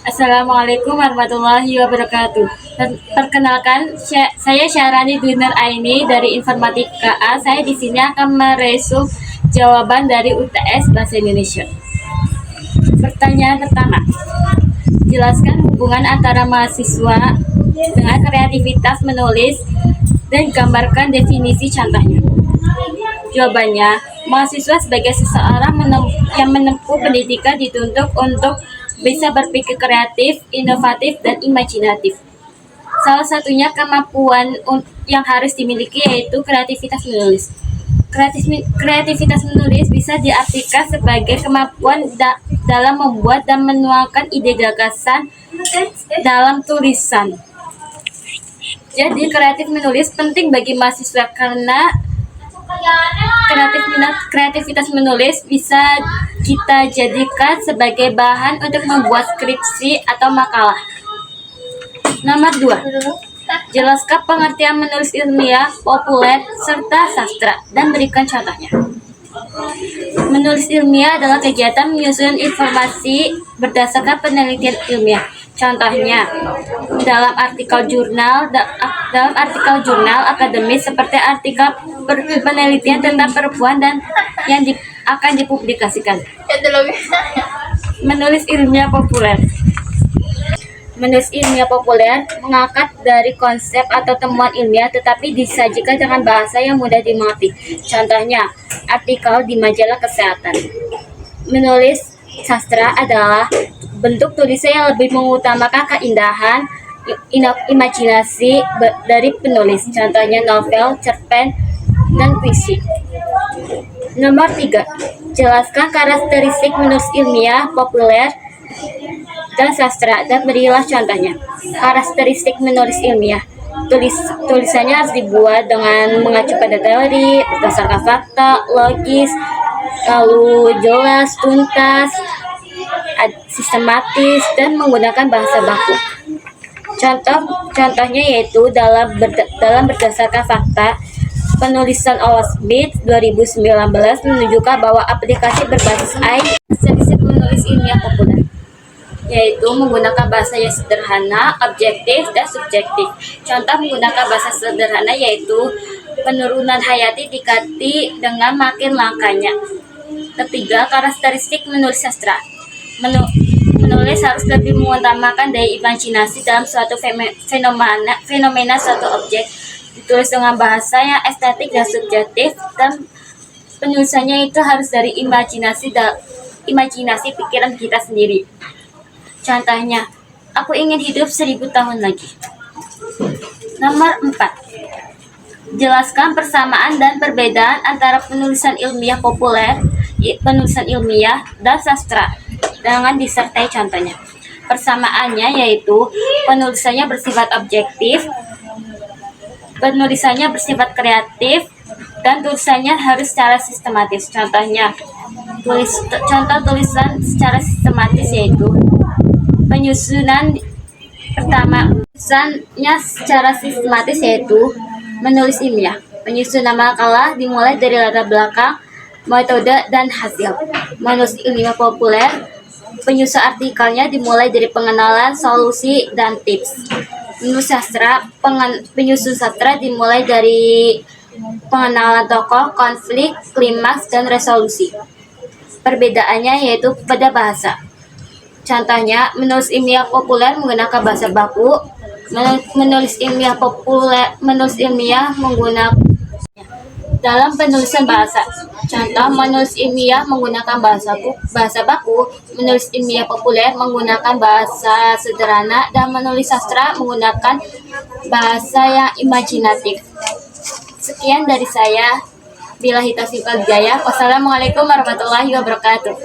Assalamualaikum warahmatullahi wabarakatuh. Perkenalkan, saya Syarani Dwiner Aini dari Informatika A. Saya di sini akan meresum jawaban dari UTS Bahasa Indonesia. Pertanyaan pertama, jelaskan hubungan antara mahasiswa dengan kreativitas menulis dan gambarkan definisi contohnya. Jawabannya, mahasiswa sebagai seseorang yang menempuh pendidikan dituntut untuk bisa berpikir kreatif, inovatif, dan imajinatif. Salah satunya kemampuan yang harus dimiliki yaitu kreativitas menulis. Kreativitas menulis bisa diartikan sebagai kemampuan dalam membuat dan menuangkan ide gagasan dalam tulisan. Jadi kreatif menulis penting bagi mahasiswa karena kreativitas menulis bisa kita jadikan sebagai bahan untuk membuat skripsi atau makalah. Nomor 2. Jelaskan pengertian menulis ilmiah, populer, serta sastra, dan berikan contohnya. Menulis ilmiah adalah kegiatan menyusun informasi berdasarkan penelitian ilmiah. Contohnya, dalam artikel jurnal akademis seperti artikel penelitian tentang perempuan dan yang akan dipublikasikan. Menulis ilmiah populer. Menulis ilmiah populer mengangkat dari konsep atau temuan ilmiah tetapi disajikan dengan bahasa yang mudah dimengerti. Contohnya, artikel di majalah kesehatan. Menulis sastra adalah bentuk tulisan yang lebih mengutamakan keindahan, imajinasi dari penulis. Contohnya novel, cerpen, dan puisi. Nomor 3. Jelaskan karakteristik menulis ilmiah, populer, dan sastra, dan berilah contohnya. Karakteristik menulis ilmiah. Tulisannya harus dibuat dengan mengacu pada teori, berdasarkan fakta, logis, lalu jelas, tuntas, sistematis, dan menggunakan bahasa baku. Contohnya yaitu dalam berdasarkan fakta, penulisan Owasbit 2019 menunjukkan bahwa aplikasi berbasis AI bisa menulis ilmiah populer, yaitu menggunakan bahasa yang sederhana, objektif, dan subjektif. Contoh menggunakan bahasa sederhana yaitu penurunan hayati dikati dengan makin langkanya. Ketiga, karakteristik menulis sastra. Menulis harus lebih mengutamakan daya imajinasi dalam suatu fenomena suatu objek. Ditulis dengan bahasa yang estetik dan subjektif, dan penulisannya itu harus dari imajinasi pikiran kita sendiri. Contohnya, aku ingin hidup 1000 tahun lagi. Nomor 4. Jelaskan persamaan dan perbedaan antara penulisan ilmiah populer, penulisan ilmiah, dan sastra dengan disertai contohnya. Persamaannya yaitu penulisannya bersifat objektif, penulisannya bersifat kreatif, dan tulisannya harus secara sistematis. Contohnya, contoh tulisan secara sistematis yaitu penyusunan pertama. Tulisannya secara sistematis yaitu menulis ilmiah. Penyusunan makalah dimulai dari latar belakang, metode, dan hasil. Menulis ilmiah populer, penyusun artikelnya dimulai dari pengenalan, solusi, dan tips. Menulis sastra, penyusun sastra dimulai dari pengenalan tokoh, konflik, klimaks, dan resolusi. Perbedaannya yaitu pada bahasa. Contohnya, menulis ilmiah populer menggunakan bahasa baku, menulis ilmiah menggunakan dalam penulisan bahasa. Contoh, menulis ilmiah menggunakan bahasa baku, menulis ilmiah populer menggunakan bahasa sederhana, dan menulis sastra menggunakan bahasa yang imajinatif. Sekian dari saya. Billahi taufiq wal hidayah. Wassalamualaikum warahmatullahi wabarakatuh.